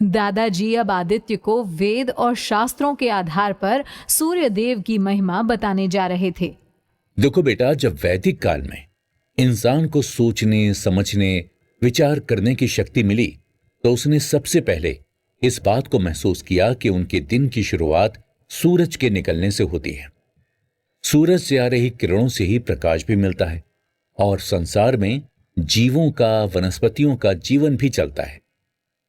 दादाजी अब आदित्य को वेद और शास्त्रों के आधार पर सूर्य देव की महिमा बताने जा रहे थे। देखो बेटा, जब वैदिक काल में इंसान को सोचने, समझने, विचार करने की शक्ति मिली, तो उसने सबसे पहले इस बात को महसूस किया कि उनके दिन की शुरुआत सूरज के निकलने से होती है। सूरज से आ रही किरणों से ही प्रकाश भी मिलता है और संसार में जीवों का, वनस्पतियों का जीवन भी चलता है।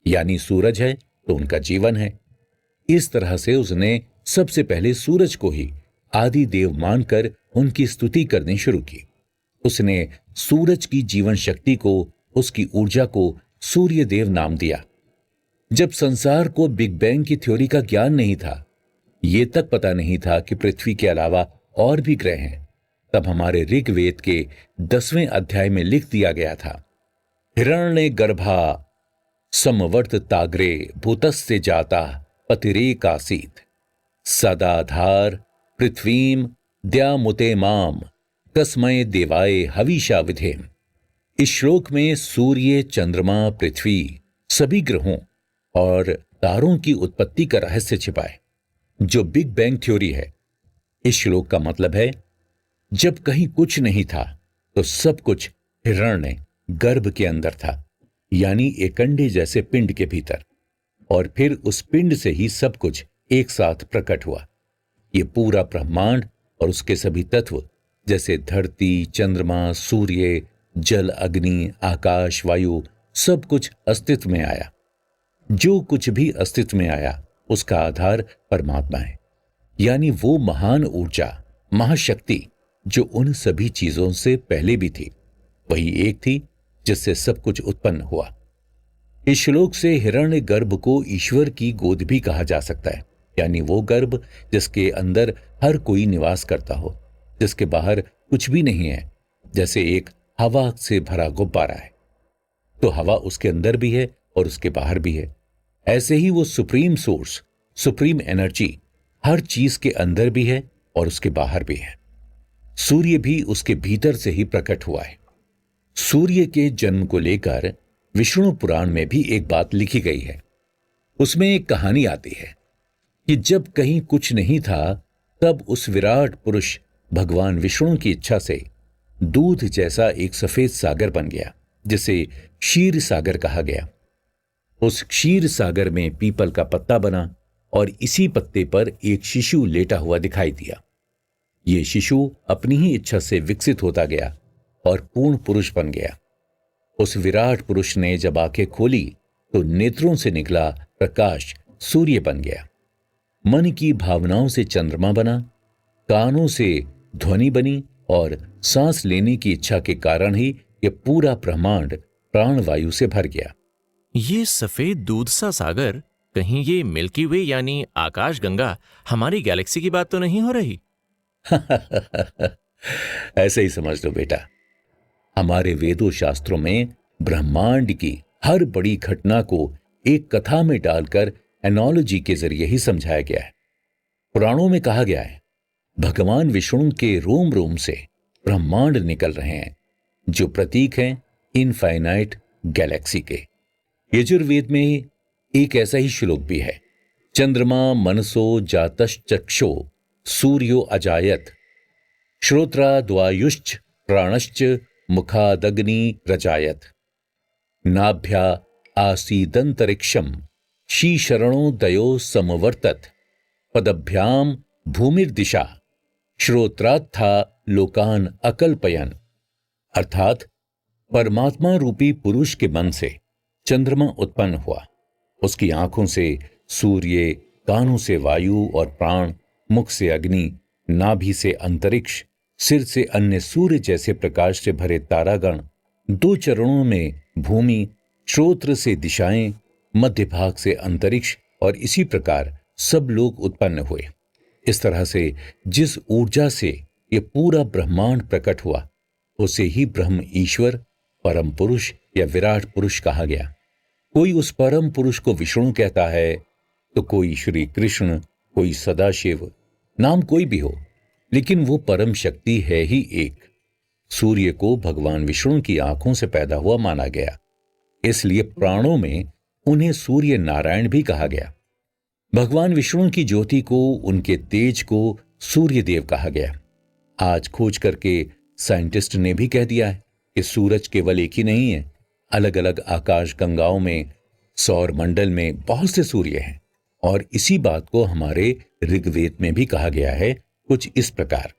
यानी सूरज है तो उनका जीवन है। इस तरह से उसने सबसे पहले सूरज को ही आदि देव मानकर उनकी स्तुति करनी शुरू की। उसने सूरज की जीवन शक्ति को, उसकी ऊर्जा को सूर्य देव नाम दिया। जब संसार को बिग बैंग की थ्योरी का ज्ञान नहीं था, ये तक पता नहीं था कि पृथ्वी के अलावा और भी ग्रह हैं, तब हमारे ऋग्वेद के 10वें अध्याय में लिख दिया गया था, हिरण्य गर्भा समवर्त ताग्रे भूतस्य जाता पतिरेकासीत सदाधार पृथ्वीम द्यामुते माम तस्मय देवाय हविषा विधेम। इस श्लोक में सूर्य, चंद्रमा, पृथ्वी, सभी ग्रहों और तारों की उत्पत्ति का रहस्य छिपा है, जो बिग बैंग थ्योरी है। इस श्लोक का मतलब है, जब कहीं कुछ नहीं था तो सब कुछ हिरण्य गर्भ के अंदर था, यानी एक अंडे जैसे पिंड के भीतर, और फिर उस पिंड से ही सब कुछ एक साथ प्रकट हुआ। ये पूरा ब्रह्मांड और उसके सभी तत्व जैसे धरती, चंद्रमा, सूर्य, जल, अग्नि, आकाश, वायु, सब कुछ अस्तित्व में आया। जो कुछ भी अस्तित्व में आया उसका आधार परमात्मा है, यानी वो महान ऊर्जा, महाशक्ति जो उन सभी चीजों से पहले भी थी, वही एक थी जिससे सब कुछ उत्पन्न हुआ। इस श्लोक से हिरण्य गर्भ को ईश्वर की गोद भी कहा जा सकता है, यानी वो गर्भ जिसके अंदर हर कोई निवास करता हो, जिसके बाहर कुछ भी नहीं है। जैसे एक हवा से भरा गुब्बारा है तो हवा उसके अंदर भी है और उसके बाहर भी है, ऐसे ही वो सुप्रीम सोर्स, सुप्रीम एनर्जी हर चीज के अंदर भी है और उसके बाहर भी है। सूर्य भी उसके भीतर से ही प्रकट हुआ है। सूर्य के जन्म को लेकर विष्णु पुराण में भी एक बात लिखी गई है। उसमें एक कहानी आती है कि जब कहीं कुछ नहीं था, तब उस विराट पुरुष भगवान विष्णु की इच्छा से दूध जैसा एक सफेद सागर बन गया, जिसे क्षीर सागर कहा गया। उस क्षीर सागर में पीपल का पत्ता बना और इसी पत्ते पर एक शिशु लेटा हुआ दिखाई दिया। ये शिशु अपनी ही इच्छा से विकसित होता गया और पूर्ण पुरुष बन गया। उस विराट पुरुष ने जब आंखें खोली तो नेत्रों से निकला प्रकाश सूर्य बन गया, मन की भावनाओं से चंद्रमा बना, कानों से ध्वनि बनी और सांस लेने की इच्छा के कारण ही यह पूरा ब्रह्मांड प्राणवायु से भर गया। ये सफेद दूध सा सागर, कहीं ये मिल्की वे यानी आकाश गंगा हमारी गैलेक्सी की बात तो नहीं हो रही? ऐसे ही समझ लो बेटा। हमारे वेदों शास्त्रों में ब्रह्मांड की हर बड़ी घटना को एक कथा में डालकर एनोलॉजी के जरिए ही समझाया गया है। पुराणों में कहा गया है, भगवान विष्णु के रोम रोम से ब्रह्मांड निकल रहे हैं, जो प्रतीक हैं इनफाइनाइट गैलेक्सी के। यजुर्वेद में एक ऐसा ही श्लोक भी है, चंद्रमा मनसो जातश्चक्षो सूर्यो अजायत श्रोत्राद्वायुश्च प्राणश्च मुखादग्नि रजायत नाभ्या आसीदंतरिक्षम शीशरणोदयो समवर्तत पदभ्याम भूमिर्दिशा श्रोत्रात्था लोकान अकल्पयन। अर्थात परमात्मा रूपी पुरुष के मन से चंद्रमा उत्पन्न हुआ, उसकी आंखों से सूर्य, कानों से वायु और प्राण, मुख से अग्नि, नाभि से अंतरिक्ष, सिर से अन्य सूर्य जैसे प्रकाश से भरे तारागण, दो चरणों में भूमि, श्रोत्र से दिशाएं, मध्य भाग से अंतरिक्ष और इसी प्रकार सब लोग उत्पन्न हुए। इस तरह से जिस ऊर्जा से यह पूरा ब्रह्मांड प्रकट हुआ, उसे ही ब्रह्म ईश्वर, परम पुरुष या विराट पुरुष कहा गया। कोई उस परम पुरुष को विष्णु कहता है तो कोई श्री कृष्ण, कोई सदाशिव, नाम कोई भी हो, लेकिन वो परम शक्ति है ही एक। सूर्य को भगवान विष्णु की आंखों से पैदा हुआ माना गया, इसलिए प्राणों में उन्हें सूर्य नारायण भी कहा गया। भगवान विष्णु की ज्योति को, उनके तेज को सूर्य देव कहा गया। आज खोज करके साइंटिस्ट ने भी कह दिया है कि सूरज केवल एक ही नहीं है, अलग अलग आकाश गंगाओं में, सौर मंडल में बहुत से सूर्य हैं। और इसी बात को हमारे ऋग्वेद में भी कहा गया है कुछ इस प्रकार,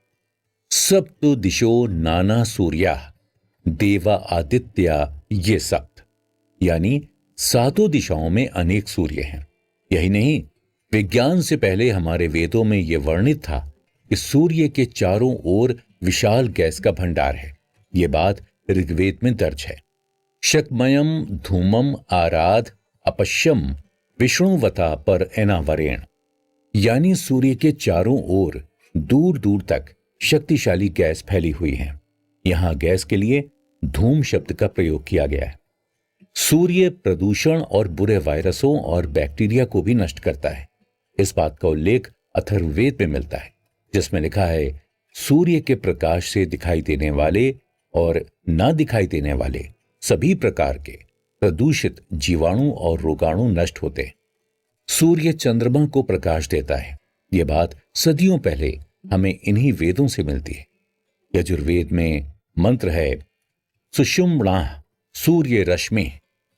सप्त दिशो नाना सूर्या देवा आदित्या ये सप्त, यानी सातों दिशाओं में अनेक सूर्य हैं। यही नहीं, विज्ञान से पहले हमारे वेदों में यह वर्णित था कि सूर्य के चारों ओर विशाल गैस का भंडार है। यह बात ऋग्वेद में दर्ज है। शकमयम धूमम आराध अपश्यम विष्णुवता पर एनावरेण, यानी सूर्य के चारों ओर दूर दूर तक शक्तिशाली गैस फैली हुई है। यहां गैस के लिए धूम शब्द का प्रयोग किया गया है। सूर्य प्रदूषण और बुरे वायरसों और बैक्टीरिया को भी नष्ट करता है। इस बात का उल्लेख अथर्ववेद में मिलता है, जिसमें लिखा है, सूर्य के प्रकाश से दिखाई देने वाले और ना दिखाई देने वाले सभी प्रकार के प्रदूषित जीवाणु और रोगाणु नष्ट होते हैं। सूर्य चंद्रमा को प्रकाश देता है। यह बात सदियों पहले हमें इन्हीं वेदों से मिलती है। यजुर्वेद में मंत्र है, सुषुम्ना सूर्य रश्मि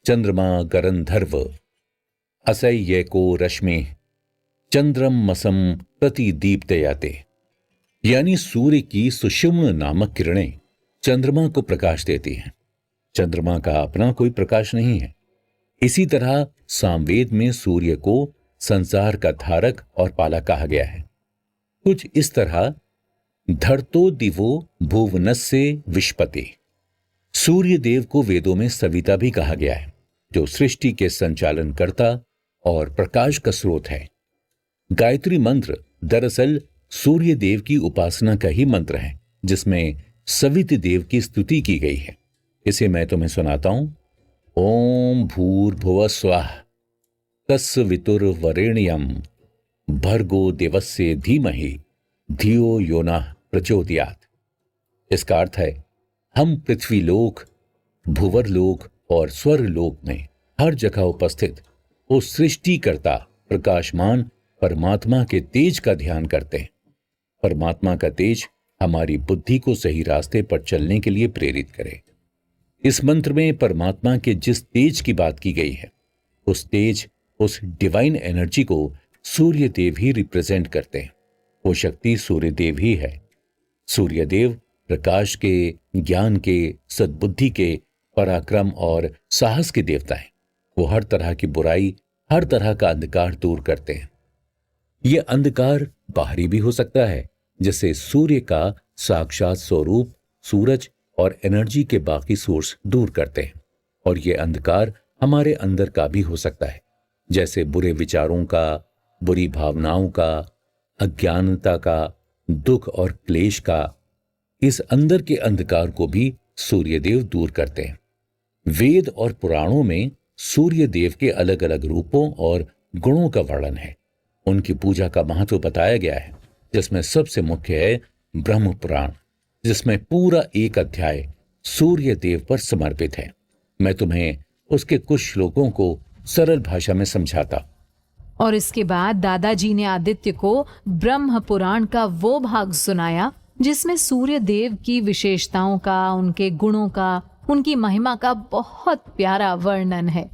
चंद्रमा गरंधर्व असह्य को रश्मि चंद्रम मसम प्रतिदीप्तयाते, यानी सूर्य की सुषुम्न नामक किरणें चंद्रमा को प्रकाश देती हैं। चंद्रमा का अपना कोई प्रकाश नहीं है। इसी तरह सामवेद में सूर्य को संसार का धारक और पालक कहा गया है। कुछ इस तरह, धरतो दिवो भुवनस्य विष्पति, सूर्य देव को वेदों में सविता भी कहा गया है, जो सृष्टि के संचालन कर्ता और प्रकाश का स्रोत है। गायत्री मंत्र दरअसल सूर्य देव की उपासना का ही मंत्र है, जिसमें सवित देव की स्तुति की गई है। इसे मैं तुम्हें सुनाता हूं। ओम भूर्भुवः स्वः तत्सवितुर्वरेण्यं भर्गो देवस्य धीमहि धियो यो नः प्रचोदयात्। इसका अर्थ है, हम पृथ्वी लोक, भुवर लोक और स्वर लोक में हर जगह उपस्थित उस सृष्टिकर्ता प्रकाशमान परमात्मा के तेज का ध्यान करते हैं। परमात्मा का तेज हमारी बुद्धि को सही रास्ते पर चलने के लिए प्रेरित करे। इस मंत्र में परमात्मा के जिस तेज की बात की गई है, उस तेज, उस डिवाइन एनर्जी को सूर्य देव ही रिप्रेजेंट करते हैं। वो शक्ति सूर्य देव ही है। सूर्य देव प्रकाश के, ज्ञान के, सद्बुद्धि के, पराक्रम और साहस के देवता हैं। वो हर तरह की बुराई, हर तरह का अंधकार दूर करते हैं। यह अंधकार बाहरी भी हो सकता है, जैसे सूर्य का साक्षात स्वरूप सूरज और एनर्जी के बाकी सोर्स दूर करते हैं। और यह अंधकार हमारे अंदर का भी हो सकता है, जैसे बुरे विचारों का, बुरी भावनाओं का, अज्ञानता का, दुख और क्लेश का। इस अंदर के अंधकार को भी सूर्यदेव दूर करते हैं। वेद और पुराणों में सूर्यदेव के अलग अलग रूपों और गुणों का वर्णन है। उनकी पूजा का महत्व बताया गया है, जिसमें सबसे मुख्य है ब्रह्म पुराण, जिसमें पूरा एक अध्याय सूर्य देव पर समर्पित है। मैं तुम्हें उसके कुछ श्लोकों को सरल भाषा में समझाता। और इसके बाद दादाजी ने आदित्य को ब्रह्म पुराण का वो भाग सुनाया जिसमें सूर्य देव की विशेषताओं का, उनके गुणों का, उनकी महिमा का बहुत प्यारा वर्णन है।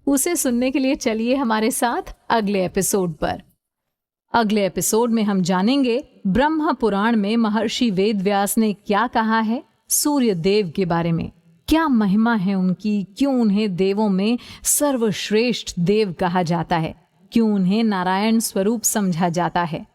उसे सुनने के लिए चलिए हमारे साथ अगले एपिसोड पर। अगले एपिसोड में हम जानेंगे ब्रह्म पुराण में महर्षि वेदव्यास ने क्या कहा है सूर्य देव के बारे में। क्या महिमा है उनकी, क्यों उन्हें देवों में सर्वश्रेष्ठ देव कहा जाता है, क्यों उन्हें नारायण स्वरूप समझा जाता है।